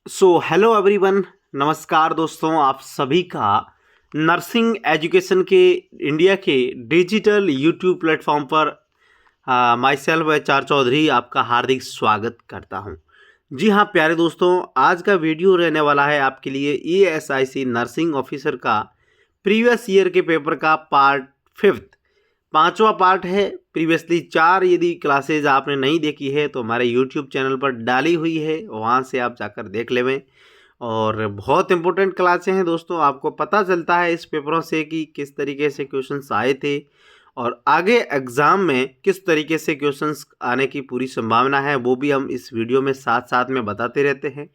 Hello everyone. नमस्कार दोस्तों, आप सभी का नर्सिंग एजुकेशन के इंडिया के डिजिटल यूट्यूब प्लेटफॉर्म पर माई सेल्फ HR चौधरी आपका हार्दिक स्वागत करता हूं। जी हाँ प्यारे दोस्तों, आज का वीडियो रहने वाला है आपके लिए ESIC नर्सिंग ऑफिसर का प्रीवियस ईयर के पेपर का पार्ट 5 पांचवा पार्ट है। प्रीवियसली 4 यदि क्लासेज आपने नहीं देखी है तो हमारे यूट्यूब चैनल पर डाली हुई है, वहाँ से आप जाकर देख लेवें। और बहुत इंपॉर्टेंट क्लासें हैं दोस्तों, आपको पता चलता है इस पेपरों से कि किस तरीके से क्वेश्चंस आए थे और आगे एग्ज़ाम में किस तरीके से क्वेश्चंस आने की पूरी संभावना है, वो भी हम इस वीडियो में साथ साथ में बताते रहते हैं।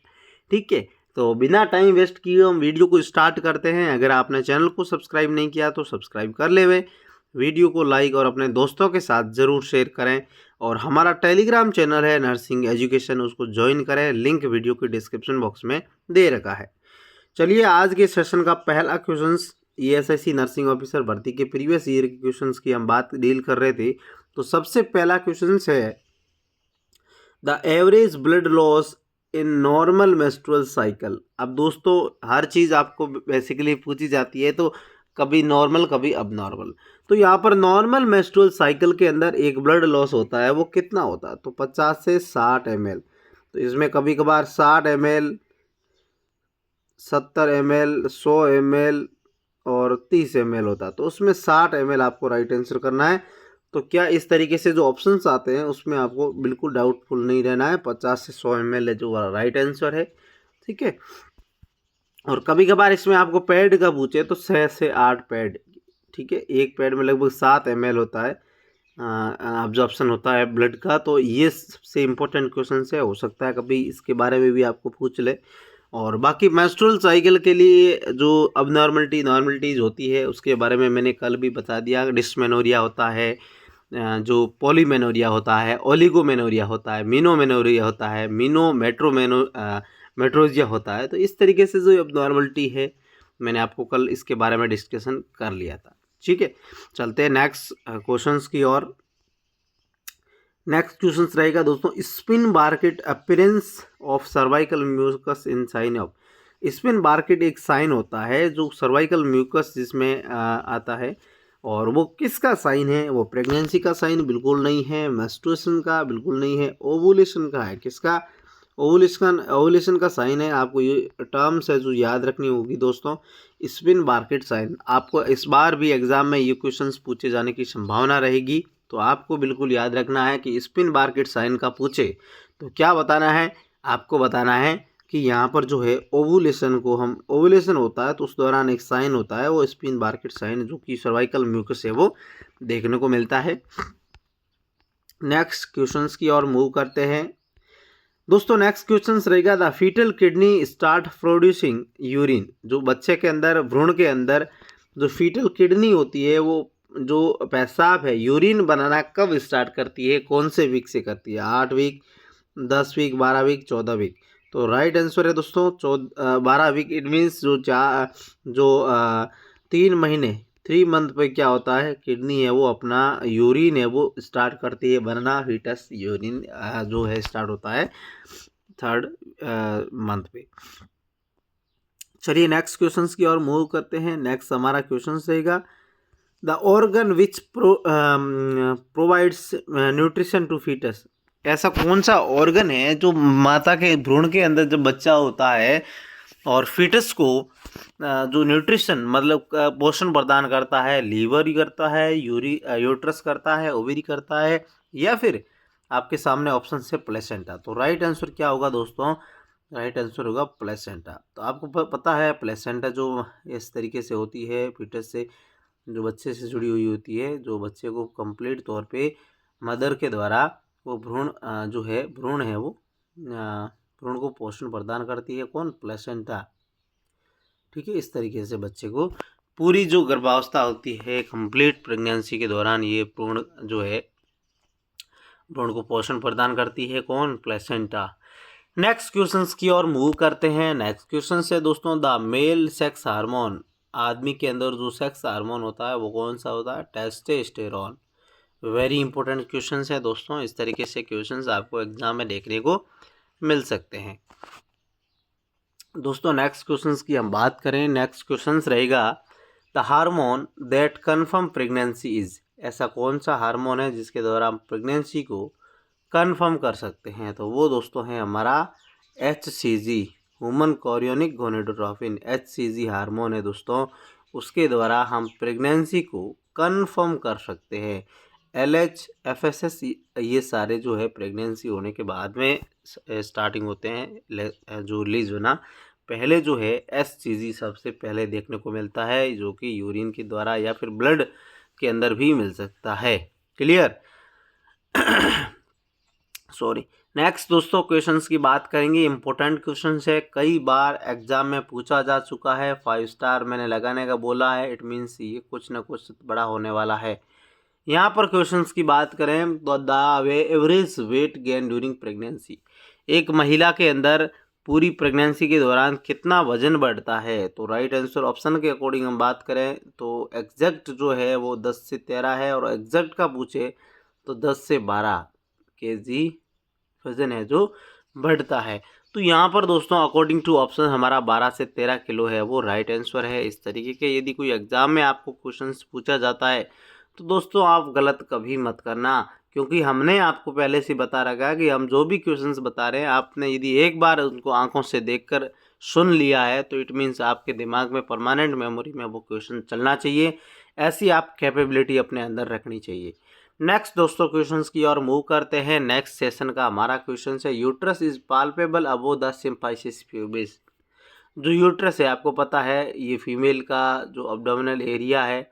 ठीक है, तो बिना टाइम वेस्ट किए हम वीडियो को स्टार्ट करते हैं। अगर आपने चैनल को सब्सक्राइब नहीं किया तो सब्सक्राइब कर लेवे, वीडियो को लाइक और अपने दोस्तों के साथ ज़रूर शेयर करें। और हमारा टेलीग्राम चैनल है नर्सिंग एजुकेशन, उसको ज्वाइन करें, लिंक वीडियो के डिस्क्रिप्शन बॉक्स में दे रखा है। चलिए आज के सेशन का पहला क्वेश्चंस ESIC नर्सिंग ऑफिसर भर्ती के प्रीवियस ईयर के क्वेश्चंस की हम बात डील कर रहे थे। तो सबसे पहला क्वेश्चंस है the average blood loss in normal menstrual cycle. अब दोस्तों हर चीज़ आपको बेसिकली पूछी जाती है, तो कभी नॉर्मल कभी अब नॉर्मल। तो यहाँ पर नॉर्मल मेंस्ट्रुअल साइकिल के अंदर एक ब्लड लॉस होता है, वो कितना होता है? तो 50 से 60 ml। तो इसमें कभी कभार 60 ml, 70 ml, 100 ml और 30 ml होता है। तो उसमें 60 ml आपको राइट आंसर करना है। तो क्या इस तरीके से जो ऑप्शंस आते हैं उसमें आपको बिल्कुल डाउटफुल नहीं रहना है, 50 से 100 ml जो राइट आंसर है। ठीक है, और कभी कभार इसमें आपको पैड का पूछे तो 6 से 8 पैड। ठीक है, एक पैड में लगभग 7 ml होता है, ऑब्जॉर्प्शन होता है ब्लड का। तो ये सबसे इम्पोर्टेंट क्वेश्चन है, हो सकता है कभी इसके बारे में भी आपको पूछ ले। और बाकी मेंस्ट्रुअल साइकिल के लिए जो अब नॉर्मलिटीज़ होती है उसके बारे में मैंने कल भी बता दिया। डिस्मेनोरिया होता है, जो पॉलीमेनोरिया होता है, ओलिगोमेनोरिया होता है, मीनोमेनोरिया होता है, मेट्रोजिया होता है। तो इस तरीके से जो अब नॉर्मलिटी है मैंने आपको कल इसके बारे में डिस्कशन कर लिया था। ठीक है, चलते हैं नेक्स्ट क्वेश्चंस की ओर। नेक्स्ट क्वेश्चन रहेगा दोस्तों, spinnbarkeit appearance of cervical mucus in sign of. Spinnbarkeit एक साइन होता है जो सर्वाइकल म्यूकस जिसमें आता है, और वो किसका साइन है? वो प्रेगनेंसी का साइन बिल्कुल नहीं है, मेंस्ट्रुएशन का बिल्कुल नहीं है, ओवुलेशन का है। किसका? ओवुलेशन का साइन है। आपको ये टर्म्स है जो याद रखनी होगी दोस्तों। स्पिन बार्केट साइन, आपको इस बार भी एग्जाम में ये क्वेश्चंस पूछे जाने की संभावना रहेगी, तो आपको बिल्कुल याद रखना है कि स्पिन बार्केट साइन का पूछे तो क्या बताना है? आपको बताना है कि यहाँ पर जो है ओवुलेशन को हम, ओवुलेशन होता है तो उस दौरान एक साइन होता है, वो स्पिन बार्केट साइन, जो कि सर्वाइकल म्यूकस है वो देखने को मिलता है। नेक्स्ट क्वेश्चंस की ओर मूव करते हैं दोस्तों। नेक्स्ट क्वेश्चन रहेगा the fetal kidney start producing urine. जो बच्चे के अंदर, भ्रूण के अंदर जो फीटल किडनी होती है, वो जो पेशाब है, यूरिन बनाना कब स्टार्ट करती है? कौन से वीक से करती है? 8 वीक, 10 वीक, 12 वीक, 14 वीक। तो राइट आंसर है दोस्तों 12 वीक। इट मीन्स जो 3 महीने, 3 मंथ पे क्या होता है, किडनी है वो अपना यूरिन है वो स्टार्ट करती है बनना। फीटस यूरिन जो है स्टार्ट होता है 3rd मंथ पे। चलिए नेक्स्ट क्वेश्चंस की ओर मूव करते हैं। नेक्स्ट हमारा क्वेश्चन रहेगा the organ which provides nutrition to fetus. ऐसा कौन सा ऑर्गन है जो माता के भ्रूण के अंदर जब बच्चा होता है और फीटस को जो न्यूट्रिशन मतलब पोषण प्रदान करता है? लीवर ही करता है, यूट्रस करता है, ओवरी करता है, या फिर आपके सामने ऑप्शन से प्लेसेंटा। तो राइट आंसर क्या होगा दोस्तों? राइट आंसर होगा प्लेसेंटा। तो आपको पता है प्लेसेंटा जो इस तरीके से होती है, फीटस से, जो बच्चे से जुड़ी हुई होती है, जो बच्चे को कंप्लीट तौर पे मदर के द्वारा वो जो है भ्रूण है वो भ्रूण को पोषण प्रदान करती है। कौन? प्लेसेंटा। ठीक है, इस तरीके से बच्चे को पूरी जो गर्भावस्था होती है, कंप्लीट प्रेगनेंसी के दौरान ये भ्रूण जो है भ्रूण को पोषण प्रदान करती है। कौन? प्लेसेंटा। नेक्स्ट क्वेश्चंस की ओर मूव करते हैं। नेक्स्ट क्वेश्चन है दोस्तों द मेल सेक्स हार्मोन। आदमी के अंदर जो सेक्स हार्मोन होता है वो कौन सा होता है? टेस्टोस्टेरोन। वेरी इंपॉर्टेंट क्वेश्चन है दोस्तों। इस तरीके से क्वेश्चंस आपको एग्जाम में देखने को मिल सकते हैं। दोस्तों नेक्स्ट क्वेश्चंस की हम बात करें, नेक्स्ट क्वेश्चंस रहेगा the hormone that confirm pregnancy is. ऐसा कौन सा हार्मोन है जिसके द्वारा हम प्रेगनेंसी को कन्फर्म कर सकते हैं? तो वो दोस्तों है हमारा HCG, human chorionic gonadotropin. HCG hormone है दोस्तों, उसके द्वारा हम प्रेगनेंसी को कन्फर्म कर सकते हैं। LH FSS ये सारे जो है प्रेगनेंसी होने के बाद में स्टार्टिंग होते हैं जो रिलीज होना। पहले जो है HCG सबसे पहले देखने को मिलता है, जो कि यूरिन के द्वारा या फिर ब्लड के अंदर भी मिल सकता है। क्लियर? सॉरी। नेक्स्ट दोस्तों क्वेश्चंस की बात करेंगे, इंपॉर्टेंट क्वेश्चंस है, कई बार एग्जाम में पूछा जा चुका है। 5 स्टार मैंने लगाने का बोला है, इट मीन्स ये कुछ ना कुछ बड़ा होने वाला है। यहाँ पर क्वेश्चंस की बात करें तो the average weight gain during pregnancy, एक महिला के अंदर पूरी प्रेगनेंसी के दौरान कितना वजन बढ़ता है? तो राइट आंसर ऑप्शन के अकॉर्डिंग हम बात करें तो एग्जैक्ट जो है वो 10 से 13 है, और एग्जैक्ट का पूछे तो 10 से 12 kg वजन है जो बढ़ता है। तो यहाँ पर दोस्तों अकॉर्डिंग टू ऑप्शन हमारा 12 से 13 किलो है वो राइट आंसर है। इस तरीके के यदि कोई एग्जाम में आपको क्वेश्चंस पूछा जाता है तो दोस्तों आप गलत कभी मत करना, क्योंकि हमने आपको पहले से बता रखा है कि हम जो भी क्वेश्चंस बता रहे हैं, आपने यदि एक बार उनको आंखों से देखकर सुन लिया है तो इट मीन्स आपके दिमाग में परमानेंट मेमोरी में वो क्वेश्चन चलना चाहिए। ऐसी आप कैपेबिलिटी अपने अंदर रखनी चाहिए। नेक्स्ट दोस्तों क्वेश्चंस की ओर मूव करते हैं। नेक्स्ट सेशन का हमारा क्वेश्चन है uterus is palpable above the symphysis pubis. जो यूट्रस है आपको पता है ये फीमेल का जो एब्डोमिनल एरिया है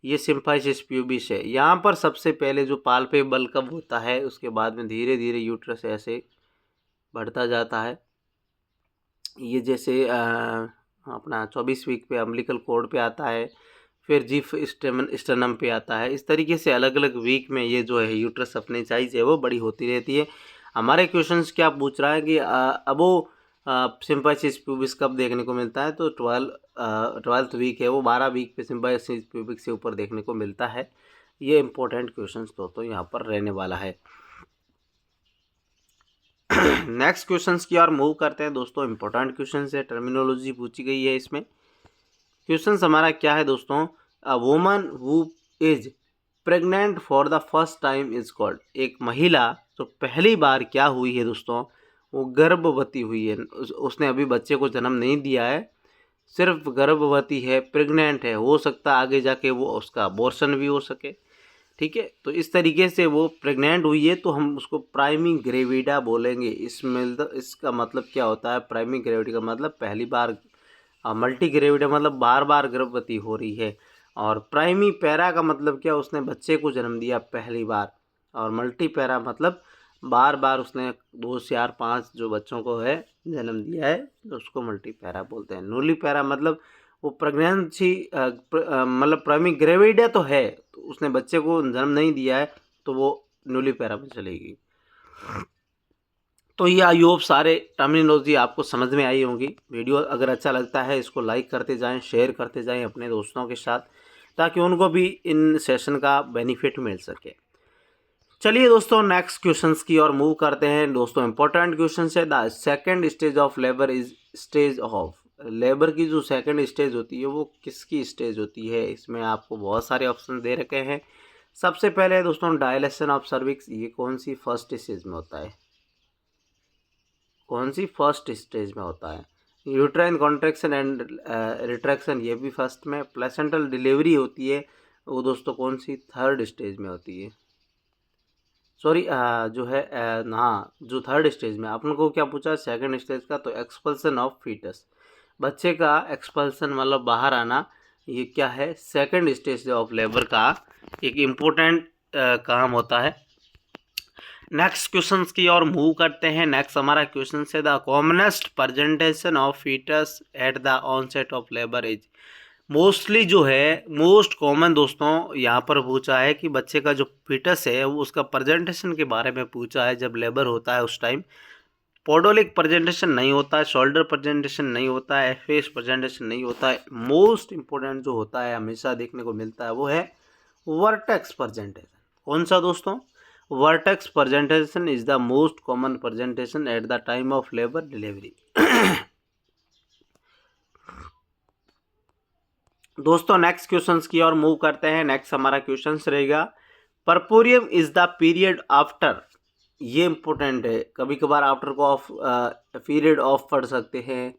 ये सिम्फाइसिस प्यूबिस है। यहाँ पर सबसे पहले जो पाल्पेबल कब होता है, उसके बाद में धीरे धीरे यूट्रस ऐसे बढ़ता जाता है। ये जैसे अपना 24 वीक पे अम्बिलिकल कॉर्ड पे आता है, फिर जीफ स्टर्नम पे आता है। इस तरीके से अलग अलग वीक में ये जो है यूट्रस अपनी साइज है वो बड़ी होती रहती है। हमारे क्वेश्चंस क्या पूछ रहा है कि अबो सिम्फाइसिस प्यूबिस कब देखने को मिलता है? तो 12th वीक है वो, 12 वीक पे सिम्फाइसिस प्यूबिक से ऊपर देखने को मिलता है। ये इंपॉर्टेंट क्वेश्चंस दोस्तों यहाँ पर रहने वाला है। नेक्स्ट क्वेश्चंस की ओर मूव करते हैं दोस्तों। इंपॉर्टेंट क्वेश्चंस है, टर्मिनोलॉजी पूछी गई है इसमें। क्वेश्चंस हमारा क्या है दोस्तों? A woman who is pregnant for the first time is called. एक महिला जो पहली बार क्या हुई है दोस्तों, वो गर्भवती हुई है। उसने अभी बच्चे को जन्म नहीं दिया है, सिर्फ गर्भवती है, प्रेग्नेंट है। हो सकता है आगे जाके वो उसका अबॉर्शन भी हो सके। ठीक है, तो इस तरीके से वो प्रेग्नेंट हुई है तो हम उसको प्राइमी ग्रेविडा बोलेंगे। इसका मतलब क्या होता है? प्राइमी ग्रेविडा का मतलब पहली बार, मल्टी ग्रेविडा मतलब बार बार गर्भवती हो रही है, और प्राइमी पैरा का मतलब क्या, उसने बच्चे को जन्म दिया पहली बार, और मल्टी पैरा मतलब बार बार उसने 2 4 5 जो बच्चों को है जन्म दिया है, तो उसको मल्टी पैरा बोलते हैं। नूली पैरा मतलब वो प्रेगनेंसी मतलब प्राइमी ग्रेविडा तो है, तो उसने बच्चे को जन्म नहीं दिया है, तो वो नूली पैरा में चलेगी। तो ये आई होप सारे टर्मिनोलॉजी आपको समझ में आई होंगी। वीडियो अगर अच्छा लगता है इसको लाइक करते जाएं, शेयर करते जाएं अपने दोस्तों के साथ, ताकि उनको भी इन सेशन का बेनिफिट मिल सके। चलिए दोस्तों नेक्स्ट क्वेश्चंस की ओर मूव करते हैं दोस्तों। इंपॉर्टेंट क्वेश्चन है, the second stage of labour is stage of. Labour की जो सेकंड स्टेज होती है वो किसकी स्टेज होती है? इसमें आपको बहुत सारे ऑप्शन दे रखे हैं। सबसे पहले दोस्तों डायलेशन ऑफ सर्विक्स, ये कौन सी फर्स्ट स्टेज में होता है? कौन सी फर्स्ट स्टेज में होता है? यूट्राइन कॉन्ट्रैक्शन एंड रिट्रैक्शन, ये भी फर्स्ट में। प्लेसेंटल डिलीवरी होती है वो दोस्तों कौन सी? थर्ड स्टेज में होती है। सॉरी जो है हाँ, जो थर्ड स्टेज में। अपन को क्या पूछा सेकंड स्टेज का? तो एक्सपल्सन ऑफ फीटस, बच्चे का एक्सपल्सन मतलब बाहर आना, ये क्या है? सेकंड स्टेज ऑफ लेबर का एक इम्पोर्टेंट काम होता है। नेक्स्ट क्वेश्चंस की ओर मूव करते हैं। नेक्स्ट हमारा क्वेश्चन है the commonest presentation of fetus at the onset of labour age. Mostly जो है मोस्ट कॉमन दोस्तों यहाँ पर पूछा है कि बच्चे का जो फीटस है वो उसका प्रेजेंटेशन के बारे में पूछा है। जब लेबर होता है उस टाइम पोडोलिक प्रेजेंटेशन नहीं होता है, शोल्डर प्रेजेंटेशन नहीं होता है, फेस प्रेजेंटेशन नहीं होता है। मोस्ट इंपॉर्टेंट जो होता है हमेशा देखने को मिलता है वो है वर्टेक्स प्रेजेंटेशन। कौन सा दोस्तों? Vertex presentation is the most common presentation at the time of labour delivery. दोस्तों नेक्स्ट क्वेश्चंस की ओर मूव करते हैं। नेक्स्ट हमारा क्वेश्चंस रहेगा, परपोरियम इज द पीरियड आफ्टर। ये इंपॉर्टेंट है, कभी कभार आफ्टर को ऑफ पीरियड ऑफ पढ़ सकते हैं,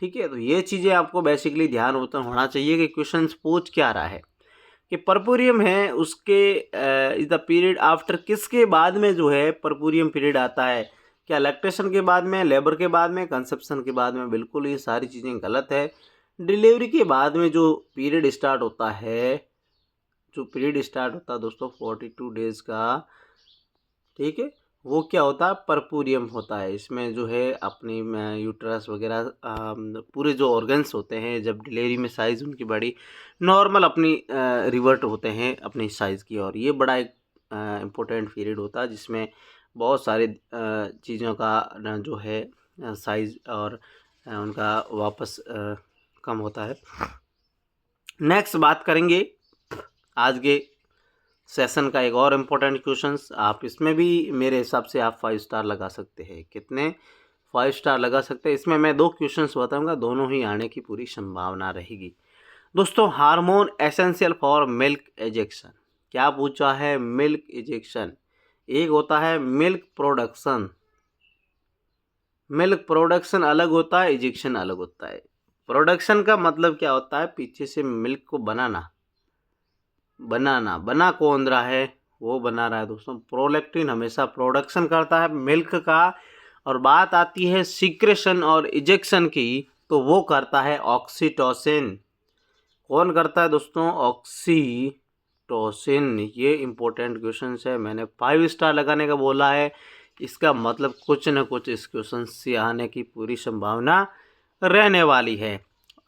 ठीक है। तो ये चीज़ें आपको बेसिकली ध्यान होना चाहिए कि क्वेश्चंस पूछ क्या रहा है। कि परपोरियम है उसके इज द पीरियड आफ्टर, किसके बाद में जो है परपोरियम पीरियड आता है। क्या लैक्टेशन के बाद में, लेबर के बाद में, कंसेप्शन के बाद में? बिल्कुल ये सारी चीज़ें गलत है। डिलीवरी के बाद में जो पीरियड स्टार्ट होता है, दोस्तों 42 डेज का, ठीक है, वो क्या होता है, परपोरियम होता है। इसमें जो है अपनी यूट्रस वगैरह पूरे जो ऑर्गन्स होते हैं, जब डिलीवरी में साइज़ उनकी बड़ी नॉर्मल अपनी रिवर्ट होते हैं अपनी साइज़ की। और ये बड़ा एक इम्पोर्टेंट पीरियड होता है जिसमें बहुत सारे चीज़ों का जो है साइज़ और उनका वापस कम होता है। नेक्स्ट बात करेंगे आज के सेशन का एक और इम्पोर्टेंट क्वेश्चंस। आप इसमें भी मेरे हिसाब से आप 5 स्टार लगा सकते हैं। कितने? 5 स्टार लगा सकते हैं। इसमें मैं 2 क्वेश्चंस बताऊंगा, दोनों ही आने की पूरी संभावना रहेगी। दोस्तों, hormone essential for milk ejection, क्या पूछा है? Milk ejection. एक होता है मिल्क प्रोडक्शन, मिल्क प्रोडक्शन अलग होता है, इजेक्शन अलग होता है। प्रोडक्शन का मतलब क्या होता है? पीछे से मिल्क को बनाना। बना कौन रहा है? वो बना रहा है दोस्तों प्रोलैक्टिन, हमेशा प्रोडक्शन करता है मिल्क का। और बात आती है सीक्रेशन और इजेक्शन की, तो वो करता है ऑक्सीटोसिन। कौन करता है दोस्तों? ऑक्सीटोसिन। ये इंपॉर्टेंट क्वेश्चन है, मैंने 5 स्टार लगाने का बोला है। इसका मतलब कुछ न कुछ इस क्वेश्चन से आने की पूरी संभावना रहने वाली है।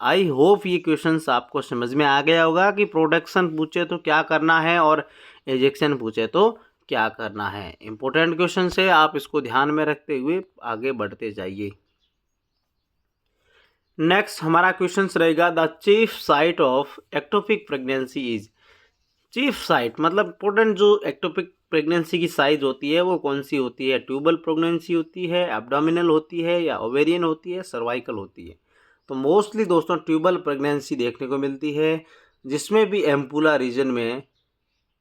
आई होप ये क्वेश्चंस आपको समझ में आ गया होगा कि प्रोडक्शन पूछे तो क्या करना है और इजेक्शन पूछे तो क्या करना है। इंपॉर्टेंट क्वेश्चन है, आप इसको ध्यान में रखते हुए आगे बढ़ते जाइए। नेक्स्ट हमारा क्वेश्चन रहेगा, the chief site of ectopic pregnancy is. Chief site मतलब इंपॉर्टेंट जो एक्टोपिक प्रेगनेंसी की साइज होती है वो कौन सी होती है? ट्यूबल प्रेगनेंसी होती है, एब्डोमिनल होती है, या ओवेरियन होती है, सर्वाइकल होती है? तो मोस्टली दोस्तों ट्यूबल प्रेगनेंसी देखने को मिलती है, जिसमें भी एम्पुला रीजन में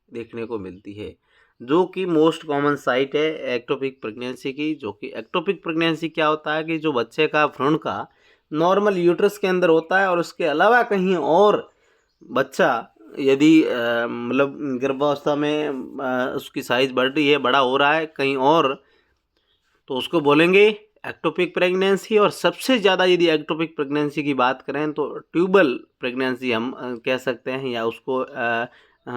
देखने को मिलती है, जो कि मोस्ट कॉमन साइट है एक्टोपिक प्रेगनेंसी की। जो कि एक्टोपिक प्रेगनेंसी क्या होता है कि जो बच्चे का भ्रूण का नॉर्मल यूट्रस के अंदर होता है और उसके अलावा कहीं और बच्चा यदि मतलब गर्भावस्था में उसकी साइज बढ़ रही है, बड़ा हो रहा है कहीं और, तो उसको बोलेंगे एक्टोपिक प्रेगनेंसी। और सबसे ज़्यादा यदि एक्टोपिक प्रेगनेंसी की बात करें तो ट्यूबल प्रेगनेंसी हम कह सकते हैं, या उसको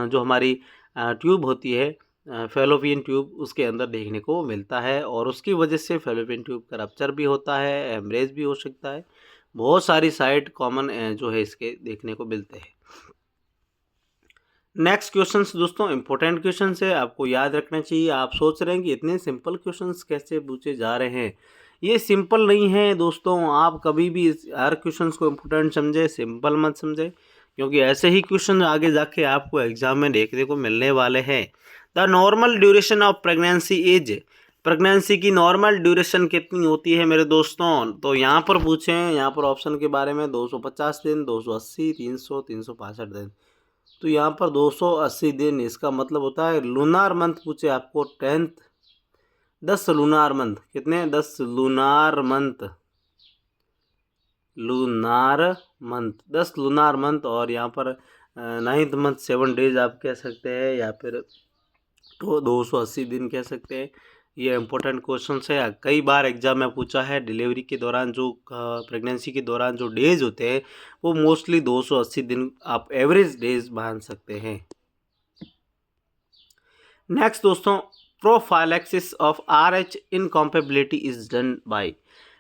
जो हमारी ट्यूब होती है फैलोपियन ट्यूब, उसके अंदर देखने को मिलता है। और उसकी वजह से फैलोपियन ट्यूब का रप्चर भी होता है, हेमरेज भी हो सकता है। बहुत सारी साइट कॉमन जो है इसके देखने को मिलते हैं। नेक्स्ट क्वेश्चंस दोस्तों इंपॉर्टेंट क्वेश्चंस है, आपको याद रखना चाहिए। आप सोच रहे हैं कि इतने सिंपल क्वेश्चंस कैसे पूछे जा रहे हैं? ये सिंपल नहीं है दोस्तों। आप कभी भी हर क्वेश्चंस को इम्पोर्टेंट समझे, सिंपल मत समझे, क्योंकि ऐसे ही क्वेश्चन आगे जाके आपको एग्जाम में देखने को मिलने वाले हैं। The normal duration of pregnancy is. Pregnancy की नॉर्मल ड्यूरेशन कितनी होती है मेरे दोस्तों? तो यहाँ पर पूछें, यहाँ पर ऑप्शन के बारे में 250 दिन, 280, 300, 365 दिन। तो यहाँ पर 280 दिन, इसका मतलब होता है लूनार मंथ पूछे आपको 10th, 10 लूनार मंथ। कितने? 10 लूनार मंथ, 10 लूनार मंथ। और यहाँ पर 9th मंथ 7 डेज आप कह सकते हैं, या फिर तो 280 दिन कह सकते हैं। ये इंपॉर्टेंट क्वेश्चन है, कई बार एग्जाम में पूछा है। डिलीवरी के दौरान जो प्रेगनेंसी के दौरान जो डेज होते हैं वो मोस्टली 280 दिन आप एवरेज डेज मान सकते हैं। नेक्स्ट दोस्तों, prophylaxis of RH incompatibility is done by.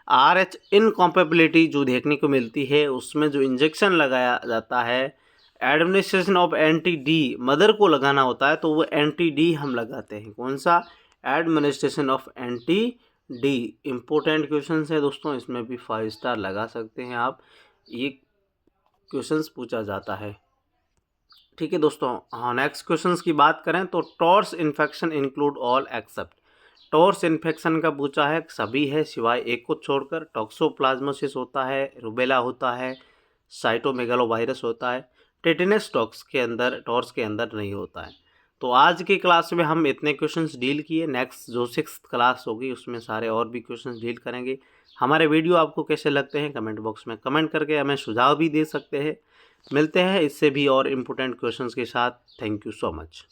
RH incompatibility जो देखने को मिलती है उसमें जो इंजेक्शन लगाया जाता है, एडमिनिस्ट्रेशन ऑफ एंटी-डी, मदर को लगाना होता है तो वो एंटी-डी हम लगाते हैं। कौन सा? Administration of anti-D. Important question है दोस्तों, इसमें भी 5 स्टार लगा सकते हैं आप। ये क्वेश्चंस पूछा जाता है, ठीक है दोस्तों। हाँ, नेक्स्ट क्वेश्चंस की बात करें तो torques infection include all except. Torques infection का पूछा है, सभी है सिवाय एक को छोड़कर। टॉक्सोप्लाज्मोसिस होता है, रूबेला होता है, साइटोमेगालोवायरस होता है। टिटेनस टॉर्च के अंदर नहीं होता है। तो आज के क्लास में हम इतने क्वेश्चंस डील किए। नेक्स्ट जो 6th क्लास होगी उसमें सारे और भी क्वेश्चंस डील करेंगे। हमारे वीडियो आपको कैसे लगते हैं कमेंट बॉक्स में कमेंट करके हमें सुझाव भी दे सकते हैं। मिलते हैं इससे भी और इम्पोर्टेंट क्वेश्चंस के साथ। Thank you so much.